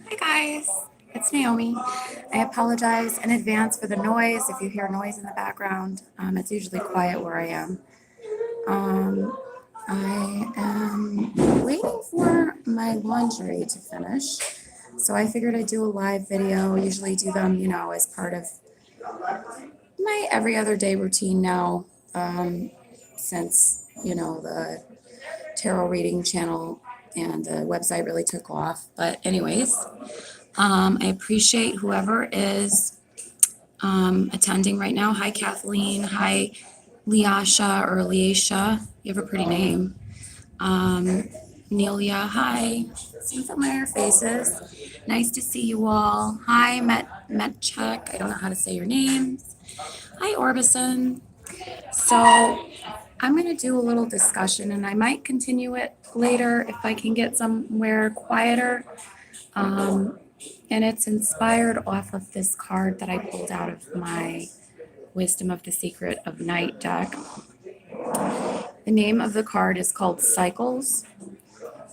Hi guys, it's Naomi. I apologize in advance for the noise. If you hear noise in the background, it's usually quiet where I am. Um, I am waiting for my laundry to finish, so I figured I'd do a live video. I usually do them, as part of my every other day routine now, since, the tarot reading channel and the website really took off. But anyways, I appreciate whoever is attending right now. Hi, Kathleen. Hi, Leasha or Leasha. You have a pretty name. Nelia. Hi. Some familiar faces. Nice to see you all. Hi, Metchek. I don't know how to say your names. Hi, Orbison. So I'm going to do a little discussion, and I might continue it later if I can get somewhere quieter. And it's inspired off of this card that I pulled out of my Wisdom of the Secret of Night deck. The name of the card is called Cycles,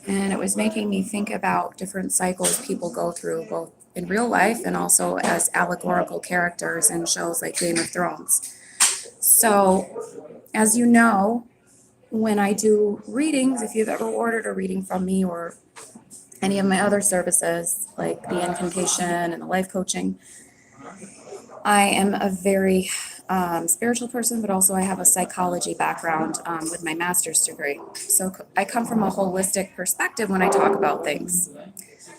and it was making me think about different cycles people go through, both in real life and also as allegorical characters in shows like Game of Thrones. So, as you know, when I do readings, if you've ever ordered a reading from me or any of my other services, like the incantation and the life coaching, I am a very spiritual person, but also I have a psychology background with my master's degree. So I come from a holistic perspective when I talk about things.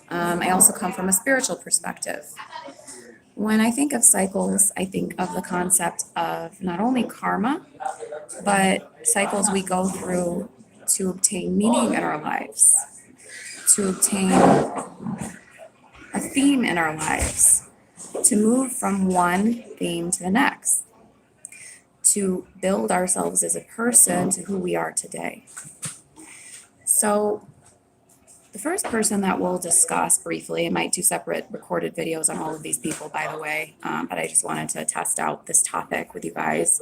I also come from a spiritual perspective. When I think of cycles, I think of the concept of not only karma, but cycles we go through to obtain meaning in our lives, to obtain a theme in our lives, to move from one theme to the next, to build ourselves as a person to who we are today. So the first person that we'll discuss briefly, I might do separate recorded videos on all of these people, by the way, but I just wanted to test out this topic with you guys.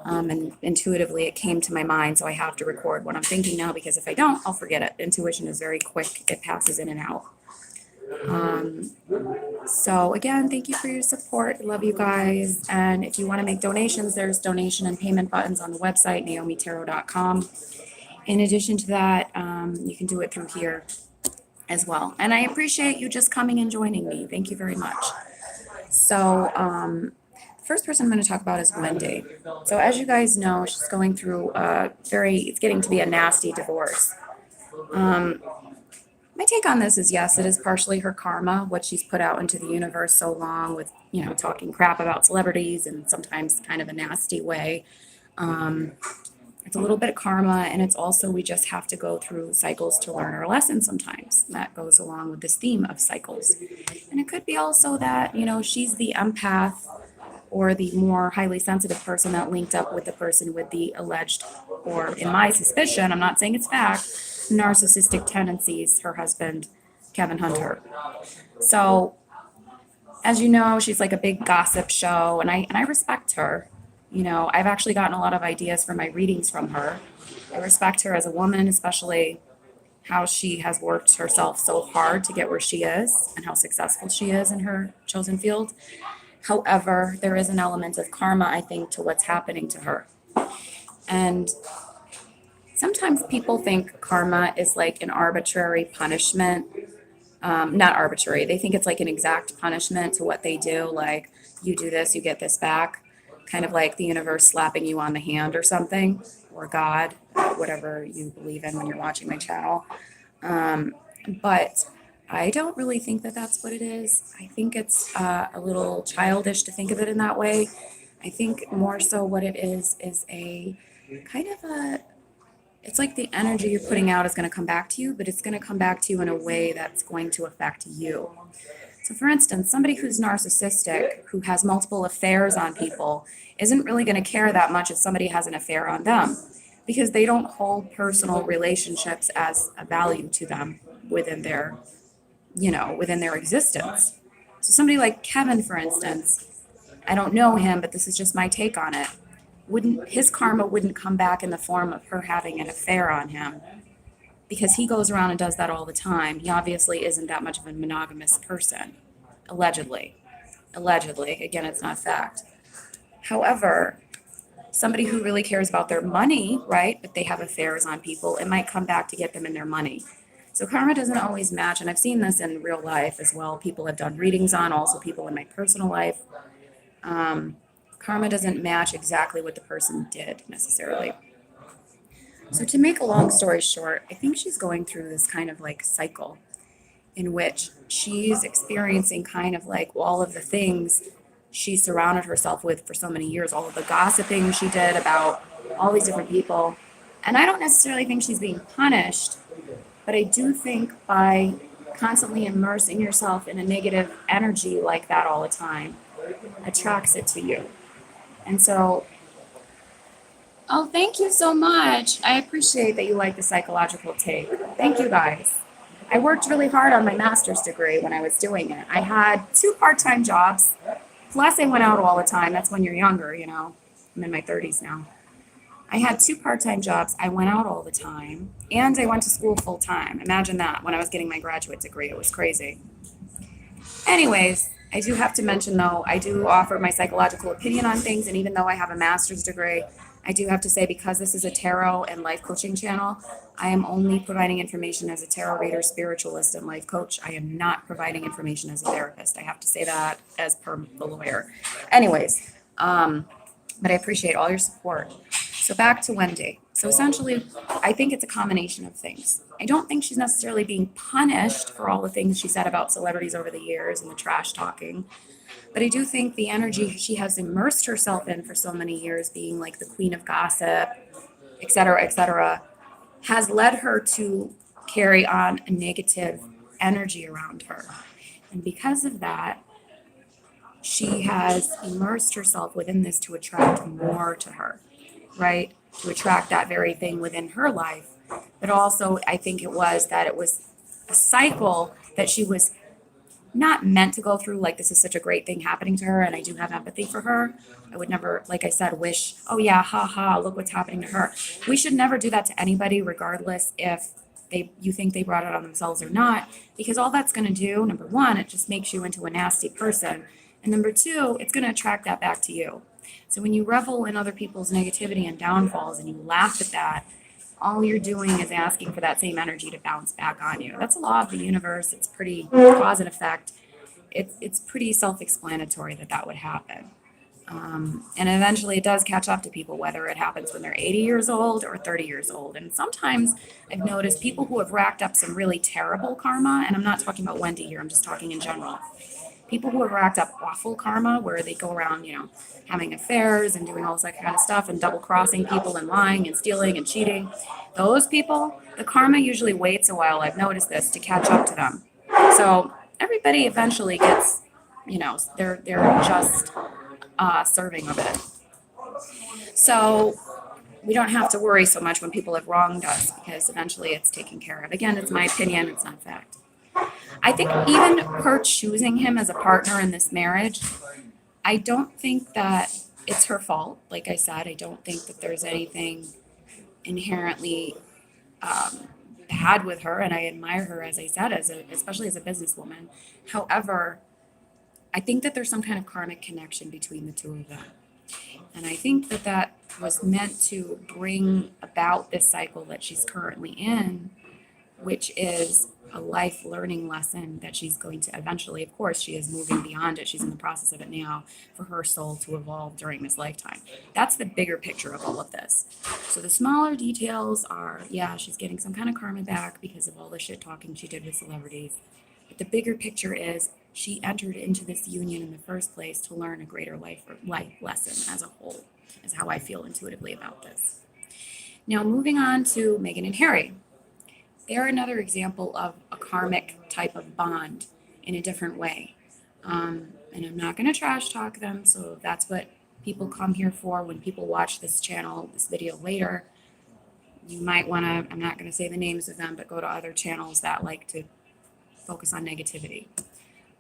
And intuitively it came to my mind, so I have to record what I'm thinking now, because if I don't, I'll forget it. Intuition is very quick. It passes in and out. So again, thank you for your support. I love you guys. And if you want to make donations, there's donation and payment buttons on the website, naomitarot.com. In addition to that, you can do it through here as well. And I appreciate you just coming and joining me. Thank you very much. So the first person I'm going to talk about is Wendy. So as you guys know, she's going through it's getting to be a nasty divorce. My take on this is, yes, it is partially her karma, what she's put out into the universe so long with, talking crap about celebrities and sometimes kind of a nasty way. It's a little bit of karma, and it's also we just have to go through cycles to learn our lessons sometimes. That goes along with this theme of cycles. And it could be also that, she's the empath or the more highly sensitive person that linked up with the person with the alleged, or in my suspicion, I'm not saying it's fact, narcissistic tendencies, her husband, Kevin Hunter. So, as you know, she's like a big gossip show, and I respect her. I've actually gotten a lot of ideas for my readings from her. I respect her as a woman, especially how she has worked herself so hard to get where she is and how successful she is in her chosen field. However, there is an element of karma, I think, to what's happening to her. And sometimes people think karma is like an arbitrary punishment. Not arbitrary. They think it's like an exact punishment to what they do. Like, you do this, you get this back. Kind of like the universe slapping you on the hand or something, or God, whatever you believe in when you're watching my channel. But I don't really think that that's what it is. I think it's a little childish to think of it in that way. I think more so what it is a kind of it's like the energy you're putting out is going to come back to you, but it's going to come back to you in a way that's going to affect you. So for instance, somebody who's narcissistic, who has multiple affairs on people, isn't really going to care that much if somebody has an affair on them, because they don't hold personal relationships as a value to them within their, within their existence. So somebody like Kevin, for instance, I don't know him, but this is just my take on it. His karma wouldn't come back in the form of her having an affair on him, because he goes around and does that all the time. He obviously isn't that much of a monogamous person, allegedly. Allegedly, again, it's not fact. However, somebody who really cares about their money, right? If they have affairs on people, it might come back to get them in their money. So karma doesn't always match, and I've seen this in real life as well. People have done readings on, also people in my personal life. Karma doesn't match exactly what the person did necessarily. So to make a long story short, I think she's going through this kind of like cycle in which she's experiencing kind of like all of the things she surrounded herself with for so many years, all of the gossiping she did about all these different people. And I don't necessarily think she's being punished, but I do think by constantly immersing yourself in a negative energy like that all the time attracts it to you. And so, oh, thank you so much. I appreciate that you like the psychological take. Thank you guys. I worked really hard on my master's degree when I was doing it. I had 2 part-time jobs, plus I went out all the time. That's when you're younger, you know. I'm in my 30s now. I had 2 part-time jobs. I went out all the time, and I went to school full-time. Imagine that when I was getting my graduate degree. It was crazy. Anyways, I do have to mention though, I do offer my psychological opinion on things, and even though I have a master's degree, I do have to say, because this is a tarot and life coaching channel, I am only providing information as a tarot reader, spiritualist, and life coach. I am not providing information as a therapist. I have to say that as per the lawyer. Anyways, but I appreciate all your support. So back to Wendy. So essentially, I think it's a combination of things. I don't think she's necessarily being punished for all the things she said about celebrities over the years and the trash talking. But I do think the energy she has immersed herself in for so many years, being like the queen of gossip, et cetera, has led her to carry on a negative energy around her. And because of that, she has immersed herself within this to attract more to her, right? To attract that very thing within her life. But also, I think it was a cycle that she was not meant to go through. Like, this is such a great thing happening to her, and I do have empathy for her. I would never, like I said, wish, oh yeah, ha ha, look what's happening to her. We should never do that to anybody, regardless if you think they brought it on themselves or not, because all that's going to do, number one, it just makes you into a nasty person, and number two, it's going to attract that back to you. So when you revel in other people's negativity and downfalls and you laugh at that, all you're doing is asking for that same energy to bounce back on you. That's a law of the universe. It's pretty cause and effect. It's pretty self-explanatory that would happen. And eventually it does catch up to people, whether it happens when they're 80 years old or 30 years old. And sometimes I've noticed people who have racked up some really terrible karma, and I'm not talking about Wendy here, I'm just talking in general. People who have racked up awful karma, where they go around, having affairs and doing all this kind of stuff and double crossing people and lying and stealing and cheating. Those people, the karma usually waits a while, I've noticed this, to catch up to them. So everybody eventually gets, they're just serving of it. So we don't have to worry so much when people have wronged us, because eventually it's taken care of. Again, it's my opinion, it's not fact. I think even her choosing him as a partner in this marriage, I don't think that it's her fault. Like I said, I don't think that there's anything inherently bad with her, and I admire her, as I said, especially as a businesswoman. However, I think that there's some kind of karmic connection between the two of them. And I think that was meant to bring about this cycle that she's currently in, which is a life learning lesson that she's going to eventually, of course, she is moving beyond it. She's in the process of it now, for her soul to evolve during this lifetime. That's the bigger picture of all of this. So the smaller details are, yeah, she's getting some kind of karma back because of all the shit talking she did with celebrities. But the bigger picture is she entered into this union in the first place to learn a greater life lesson as a whole, is how I feel intuitively about this. Now, moving on to Meghan and Harry. They're another example of a karmic type of bond in a different way. And I'm not going to trash talk them, so that's what people come here for. When people watch this channel, this video later, you might want to, I'm not going to say the names of them, but go to other channels that like to focus on negativity.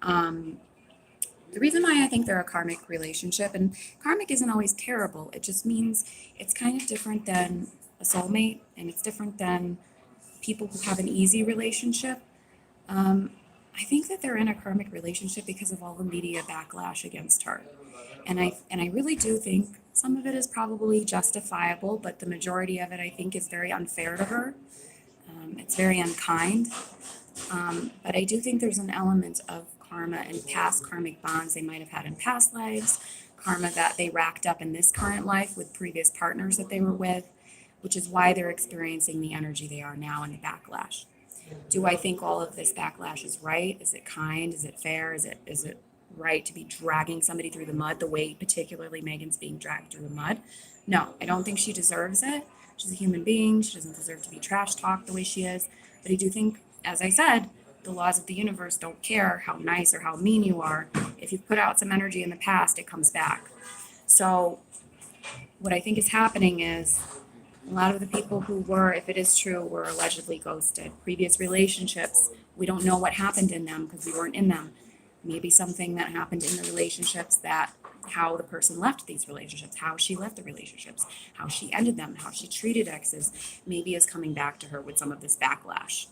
The reason why I think they're a karmic relationship, and karmic isn't always terrible, it just means it's kind of different than a soulmate, and it's different than people who have an easy relationship, I think that they're in a karmic relationship because of all the media backlash against her. And I really do think some of it is probably justifiable, but the majority of it I think is very unfair to her. It's very unkind. But I do think there's an element of karma and past karmic bonds they might have had in past lives, karma that they racked up in this current life with previous partners that they were with, which is why they're experiencing the energy they are now in the backlash. Do I think all of this backlash is right? Is it kind? Is it fair? Is it right to be dragging somebody through the mud the way particularly Megan's being dragged through the mud? No, I don't think she deserves it. She's a human being. She doesn't deserve to be trash talked the way she is. But I do think, as I said, the laws of the universe don't care how nice or how mean you are. If you've put out some energy in the past, it comes back. So what I think is happening is a lot of the people who were, if it is true, were allegedly ghosted. Previous relationships, we don't know what happened in them because we weren't in them. Maybe something that happened in the relationships, that how the person left these relationships, how she left the relationships, how she ended them, how she treated exes, maybe is coming back to her with some of this backlash.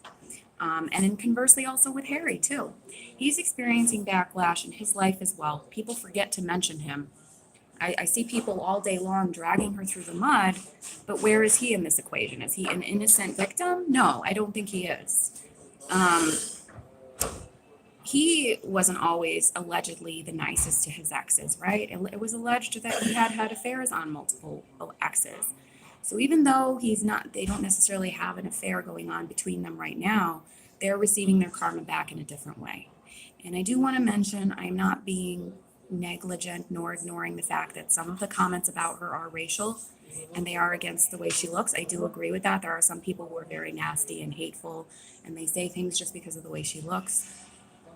And then conversely also with Harry too. He's experiencing backlash in his life as well. People forget to mention him. I see people all day long dragging her through the mud, but where is he in this equation? Is he an innocent victim? No, I don't think he is. He wasn't always allegedly the nicest to his exes, right? It was alleged that he had had affairs on multiple exes. So even though they don't necessarily have an affair going on between them right now, they're receiving their karma back in a different way. And I do want to mention, I'm not being negligent nor ignoring the fact that some of the comments about her are racial and they are against the way she looks. I do agree with that. There are some people who are very nasty and hateful and they say things just because of the way she looks.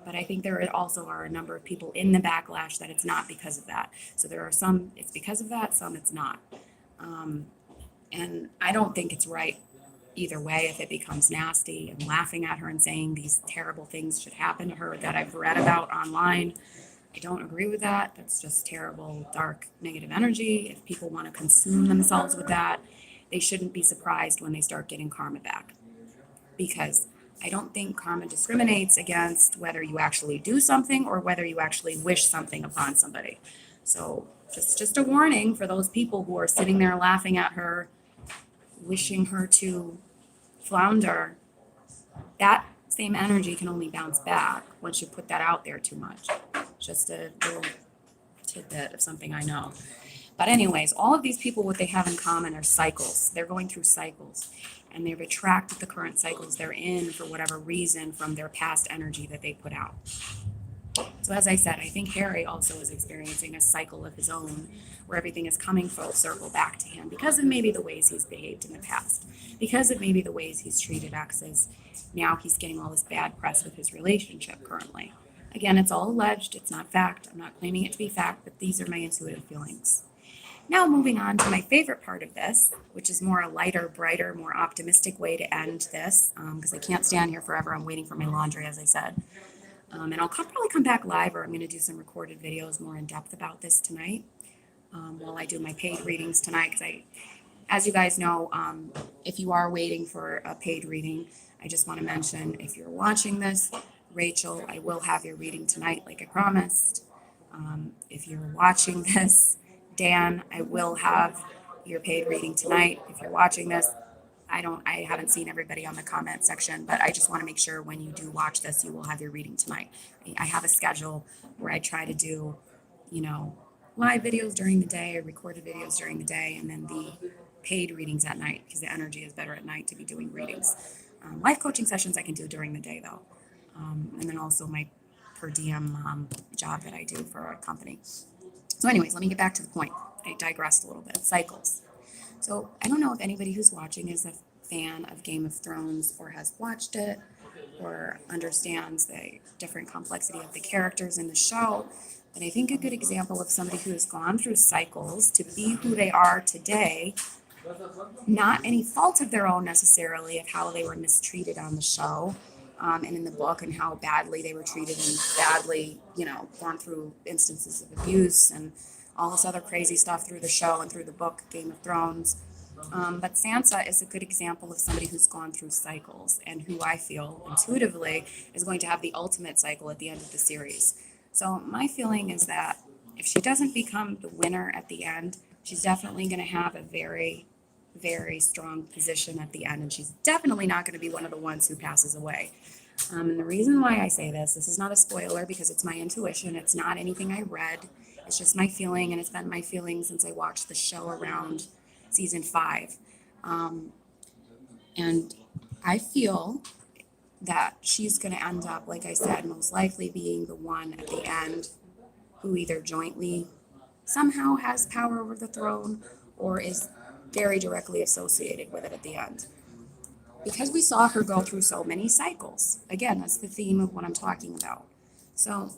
But I think there also are a number of people in the backlash that it's not because of that. So there are some it's because of that, some it's not. And I don't think it's right either way if it becomes nasty and laughing at her and saying these terrible things should happen to her that I've read about online. I don't agree with that. That's just terrible, dark, negative energy. If people want to consume themselves with that, they shouldn't be surprised when they start getting karma back. Because I don't think karma discriminates against whether you actually do something or whether you actually wish something upon somebody. So just a warning for those people who are sitting there laughing at her, wishing her to flounder. That same energy can only bounce back once you put that out there too much. Just a little tidbit of something I know. But anyways, all of these people, what they have in common are cycles. They're going through cycles and they've attracted the current cycles they're in for whatever reason from their past energy that they put out. So as I said, I think Harry also is experiencing a cycle of his own where everything is coming full circle back to him because of maybe the ways he's behaved in the past, because of maybe the ways he's treated exes. Now he's getting all this bad press with his relationship currently. Again, it's all alleged, it's not fact. I'm not claiming it to be fact, but these are my intuitive feelings. Now moving on to my favorite part of this, which is more a lighter, brighter, more optimistic way to end this, because I can't stand here forever. I'm waiting for my laundry, as I said. And I'll probably come back live, or I'm going to do some recorded videos more in depth about this tonight while I do my paid readings tonight. Because as you guys know, if you are waiting for a paid reading, I just want to mention, if you're watching this, Rachel, I will have your reading tonight, like I promised. If you're watching this, Dan, I will have your paid reading tonight. If you're watching this, I haven't seen everybody on the comment section, but I just want to make sure when you do watch this, you will have your reading tonight. I have a schedule where I try to do, live videos during the day, or recorded videos during the day, and then the paid readings at night, because the energy is better at night to be doing readings. Life coaching sessions I can do during the day though. And then also my per diem job that I do for a company. So anyways, let me get back to the point. I digressed a little bit. Cycles. So I don't know if anybody who's watching is a fan of Game of Thrones or has watched it or understands the different complexity of the characters in the show. But I think a good example of somebody who has gone through cycles to be who they are today, not any fault of their own necessarily of how they were mistreated on the show and in the book, and how badly they were treated and badly, gone through instances of abuse and all this other crazy stuff through the show and through the book Game of Thrones. But Sansa is a good example of somebody who's gone through cycles and who I feel intuitively is going to have the ultimate cycle at the end of the series. So my feeling is that if she doesn't become the winner at the end, she's definitely going to have a very, very strong position at the end. And she's definitely not going to be one of the ones who passes away. And the reason why I say this is not a spoiler because it's my intuition. It's not anything I read. It's just my feeling, and it's been my feeling since I watched the show around season 5. Um, and I feel that she's going to end up, like I said, most likely being the one at the end who either jointly somehow has power over the throne or is very directly associated with it at the end. Because we saw her go through so many cycles. Again, that's the theme of what I'm talking about. So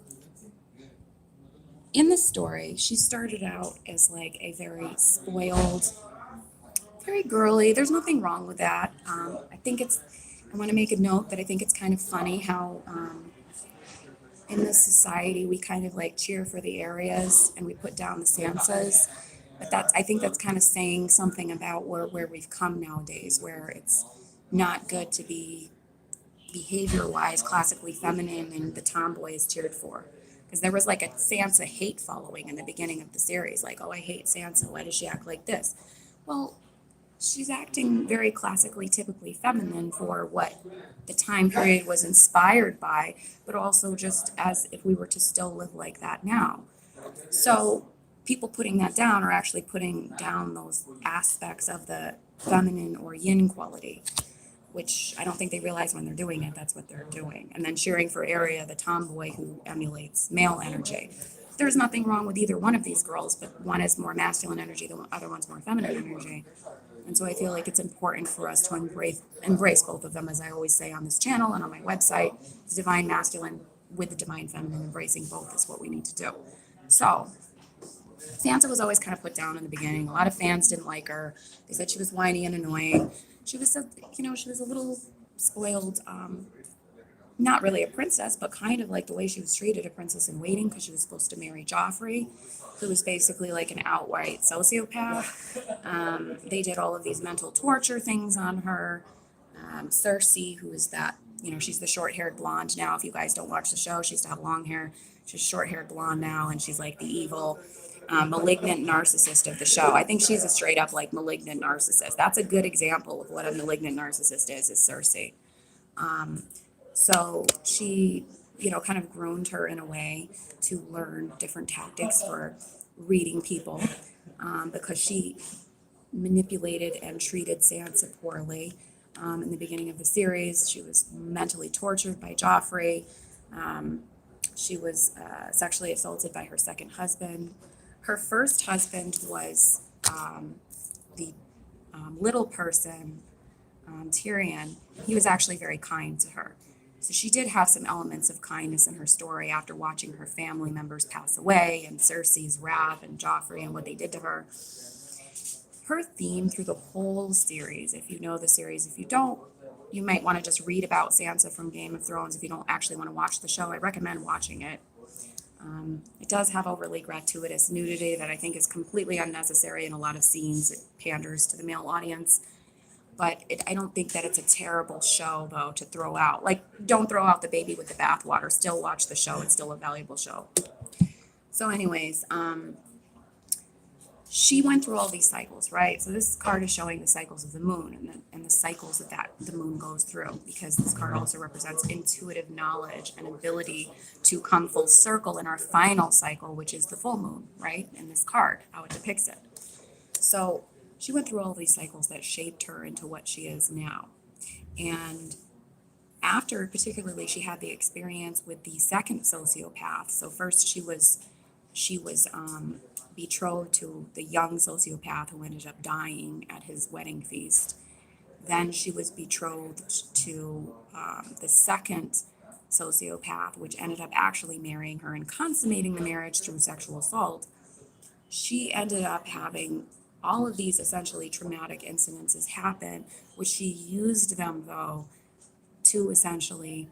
in the story, she started out as like a very spoiled, very girly. There's nothing wrong with that. I want to make a note that I think it's kind of funny how in this society we kind of like cheer for the areas and we put down the Sansas. But I think that's kind of saying something about where we've come nowadays, where it's not good to be behavior-wise classically feminine and the tomboy is cheered for. Because there was like a Sansa hate following in the beginning of the series, like, oh, I hate Sansa. Why does she act like this? Well, she's acting very classically, typically feminine for what the time period was inspired by, but also just as if we were to still live like that now. So people putting that down are actually putting down those aspects of the feminine or yin quality, which I don't think they realize when they're doing it, that's what they're doing. And then cheering for Arya, the tomboy who emulates male energy. There's nothing wrong with either one of these girls, but one is more masculine energy, the other one's more feminine energy. And so I feel like it's important for us to embrace both of them, as I always say on this channel and on my website. The divine masculine with the divine feminine, embracing both is what we need to do. So Sansa was always kind of put down in the beginning. A lot of fans didn't like her. They said she was whiny and annoying. She was, she was a little spoiled, not really a princess, but kind of like the way she was treated, a princess in waiting, because she was supposed to marry Joffrey, who was basically like an outright sociopath. They did all of these mental torture things on her. Cersei, who is that, she's the short-haired blonde now. If you guys don't watch the show, she used to have long hair. She's short-haired blonde now, and she's like the evil, malignant narcissist of the show. I think she's a straight-up like malignant narcissist. That's a good example of what a malignant narcissist is Cersei. So she, kind of groomed her in a way to learn different tactics for reading people, because she manipulated and treated Sansa poorly. In the beginning of the series, she was mentally tortured by Joffrey. She was sexually assaulted by her second husband. Her first husband was the little person, Tyrion. He was actually very kind to her. So she did have some elements of kindness in her story after watching her family members pass away and Cersei's wrath and Joffrey and what they did to her. Her theme through the whole series, if you know the series, if you don't, you might want to just read about Sansa from Game of Thrones. If you don't actually want to watch the show, I recommend watching it. It does have overly gratuitous nudity that I think is completely unnecessary in a lot of scenes. It panders to the male audience. But I don't think that it's a terrible show, though, to throw out. Like, don't throw out the baby with the bathwater. Still watch the show. It's still a valuable show. So anyways, she went through all these cycles, right? So this card is showing the cycles of the moon and the cycles that the moon goes through, because this card also represents intuitive knowledge and ability to come full circle in our final cycle, which is the full moon, right? In this card, how it depicts it. So she went through all these cycles that shaped her into what she is now. And after, particularly, she had the experience with the second sociopath. So first she was betrothed to the young sociopath who ended up dying at his wedding feast. Then she was betrothed to the second sociopath, which ended up actually marrying her and consummating the marriage through sexual assault. She ended up having all of these essentially traumatic incidences happen, which she used them, though, to essentially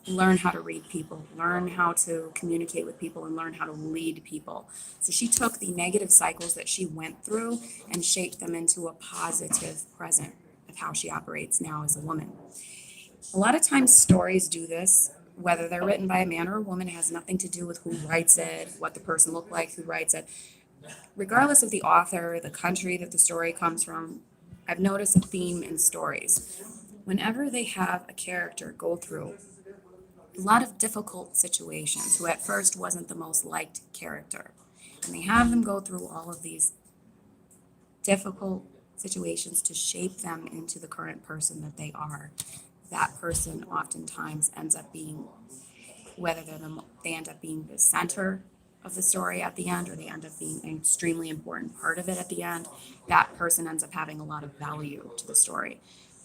learn how to read people, learn how to communicate with people, and learn how to lead people. So she took the negative cycles that she went through and shaped them into a positive present of how she operates now as a woman. A lot of times stories do this, whether they're written by a man or a woman, it has nothing to do with who writes it, what the person looked like who writes it. Regardless of the author, the country that the story comes from, I've noticed a theme in stories. Whenever they have a character go through a lot of difficult situations, who at first wasn't the most liked character, and they have them go through all of these difficult situations to shape them into the current person that they are, that person oftentimes ends up being, whether they end up being the center of the story at the end, or they end up being an extremely important part of it at the end, that person ends up having a lot of value to the story.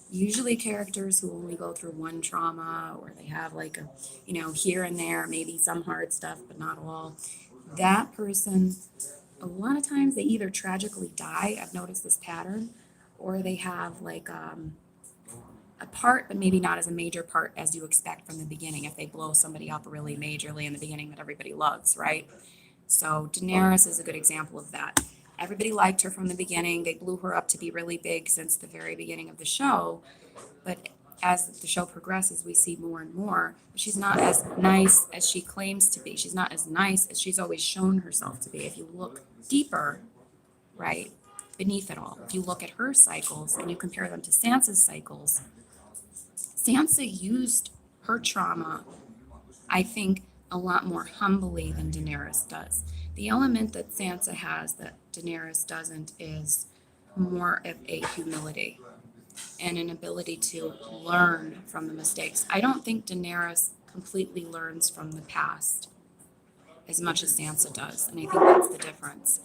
Usually characters who only go through one trauma, or they have like a, here and there, maybe some hard stuff, but not all, that person, a lot of times they either tragically die, I've noticed this pattern, or they have like a part, but maybe not as a major part as you expect from the beginning, if they blow somebody up really majorly in the beginning that everybody loves, right? So Daenerys is a good example of that. Everybody liked her from the beginning. They blew her up to be really big since the very beginning of the show. But as the show progresses, we see more and more. She's not as nice as she claims to be. She's not as nice as she's always shown herself to be. If you look deeper, right, beneath it all, if you look at her cycles and you compare them to Sansa's cycles, Sansa used her trauma, I think, a lot more humbly than Daenerys does. The element that Sansa has that Daenerys doesn't is more of a humility and an ability to learn from the mistakes. I don't think Daenerys completely learns from the past as much as Sansa does, and I think that's the difference.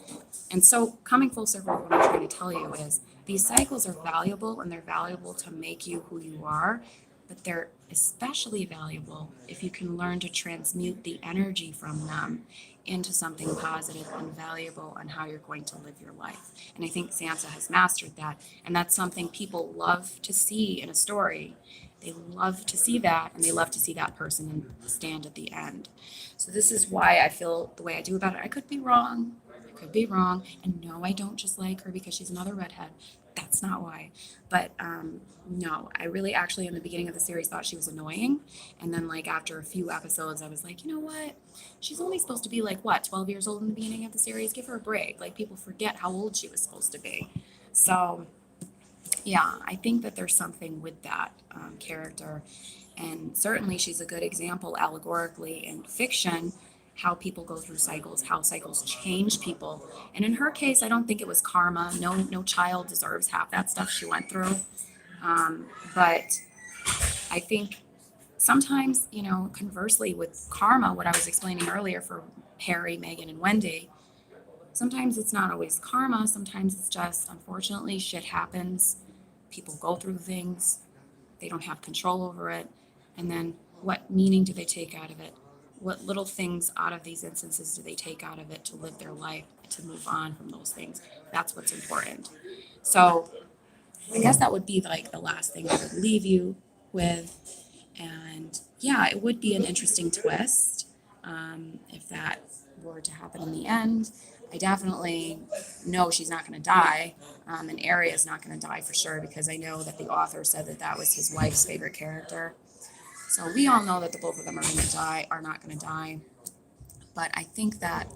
And so, coming full circle, what I'm trying to tell you is these cycles are valuable, and they're valuable to make you who you are, but they're especially valuable if you can learn to transmute the energy from them into something positive and valuable on how you're going to live your life. And I think Sansa has mastered that, and that's something people love to see in a story. They love to see that, and they love to see that person stand at the end. So this is why I feel the way I do about it. I could be wrong. I could be wrong. And no, I don't just like her because she's another redhead. That's not why. But no, I really actually in the beginning of the series thought she was annoying. And then like after a few episodes, I was like, you know what? She's only supposed to be like, what, 12 years old in the beginning of the series? Give her a break. Like people forget how old she was supposed to be. So yeah, I think that there's something with that character. And certainly she's a good example allegorically in fiction, how people go through cycles, how cycles change people. And in her case, I don't think it was karma. No child deserves half that stuff she went through. But I think sometimes, conversely with karma, what I was explaining earlier for Harry, Meghan, and Wendy, sometimes it's not always karma. Sometimes it's just, unfortunately, shit happens. People go through things. They don't have control over it. And then what meaning do they take out of it? What little things out of these instances do they take out of it to live their life, to move on from those things? That's what's important. So I guess that would be like the last thing I would leave you with. And yeah, it would be an interesting twist if that were to happen in the end. I definitely know she's not going to die, and Arya's not going to die for sure because I know that the author said that that was his wife's favorite character. So we all know that the both of them are not going to die. But I think that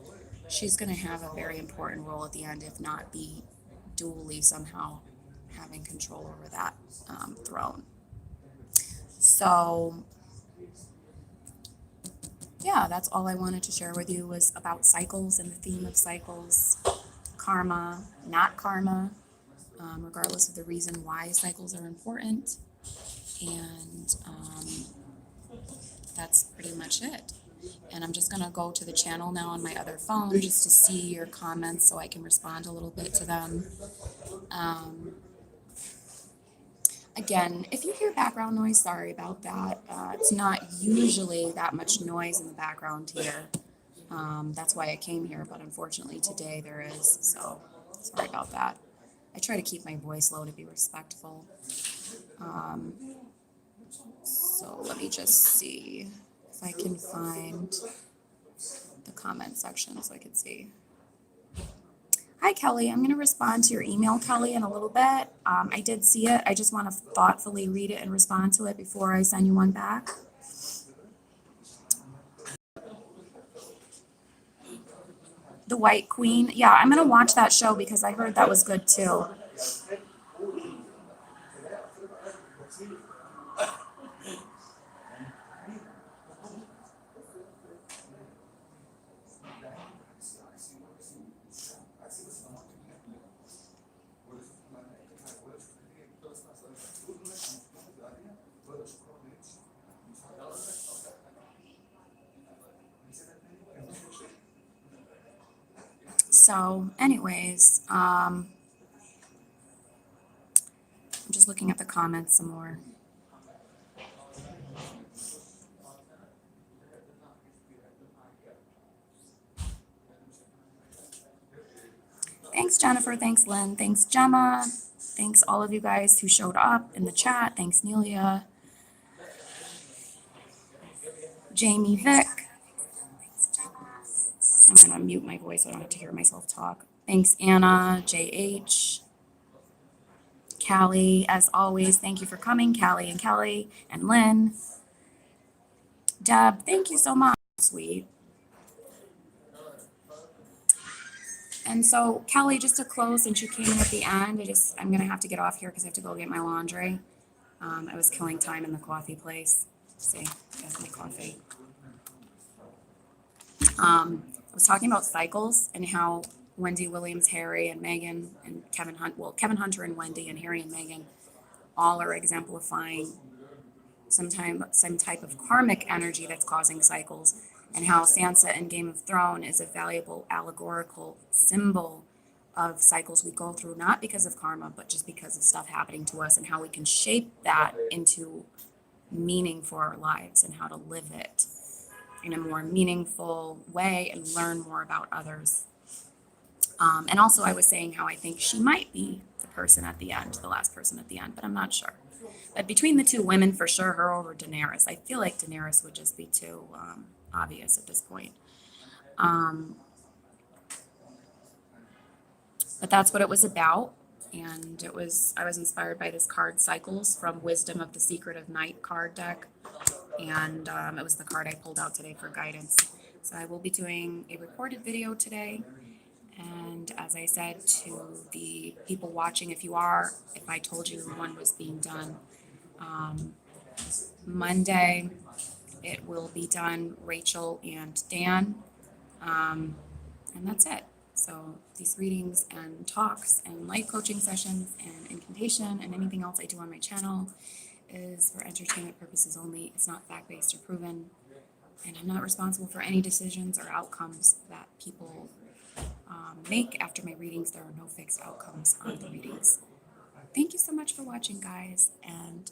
she's going to have a very important role at the end, if not be dually somehow having control over that throne. So yeah, that's all I wanted to share with you was about cycles and the theme of cycles, karma, not karma, regardless of the reason why cycles are important. And that's pretty much it. And I'm just going to go to the channel now on my other phone just to see your comments so I can respond a little bit to them. Again, if you hear background noise, sorry about that. It's not usually that much noise in the background here. That's why I came here, but unfortunately today there is, so sorry about that. I try to keep my voice low to be respectful. So let me just see if I can find the comment section so I can see. Hi, Kelly. I'm going to respond to your email, Kelly, in a little bit. I did see it. I just want to thoughtfully read it and respond to it before I send you one back. The White Queen. Yeah, I'm going to watch that show because I heard that was good too. So anyways, I'm just looking at the comments some more. Thanks, Jennifer. Thanks, Lynn. Thanks, Gemma. Thanks, all of you guys who showed up in the chat. Thanks, Nelia. Jamie, Vic. I'm going to mute my voice so I don't have to hear myself talk. Thanks, Anna, JH, Callie. As always, thank you for coming, Callie and Kelly and Lynn. Deb, thank you so much, sweet. And so, Kelly, just to close, since you came in at the end, I'm going to have to get off here because I have to go get my laundry. I was killing time in the coffee place. See, there's my coffee. I was talking about cycles and how Wendy Williams, Harry, and Meghan, and Kevin Hunter and Wendy, and Harry and Meghan all are exemplifying some type of karmic energy that's causing cycles, and how Sansa in Game of Thrones is a valuable allegorical symbol of cycles we go through, not because of karma, but just because of stuff happening to us, and how we can shape that into meaning for our lives and how to live it in a more meaningful way and learn more about others. And also I was saying how I think she might be the person at the end, the last person at the end, but I'm not sure. But between the two women, for sure, her over Daenerys. I feel like Daenerys would just be too obvious at this point. But that's what it was about. And I was inspired by this card Cycles from Wisdom of the Secret of Night card deck. And it was the card I pulled out today for guidance. So I will be doing a recorded video today. And as I said to the people watching, if I told you one was being done Monday, it will be done Rachel and Dan. And that's it. So these readings and talks and life coaching sessions and incantation and anything else I do on my channel is for entertainment purposes only. It's not fact-based or proven. And I'm not responsible for any decisions or outcomes that people make after my readings. There are no fixed outcomes on the readings. Thank you so much for watching, guys, and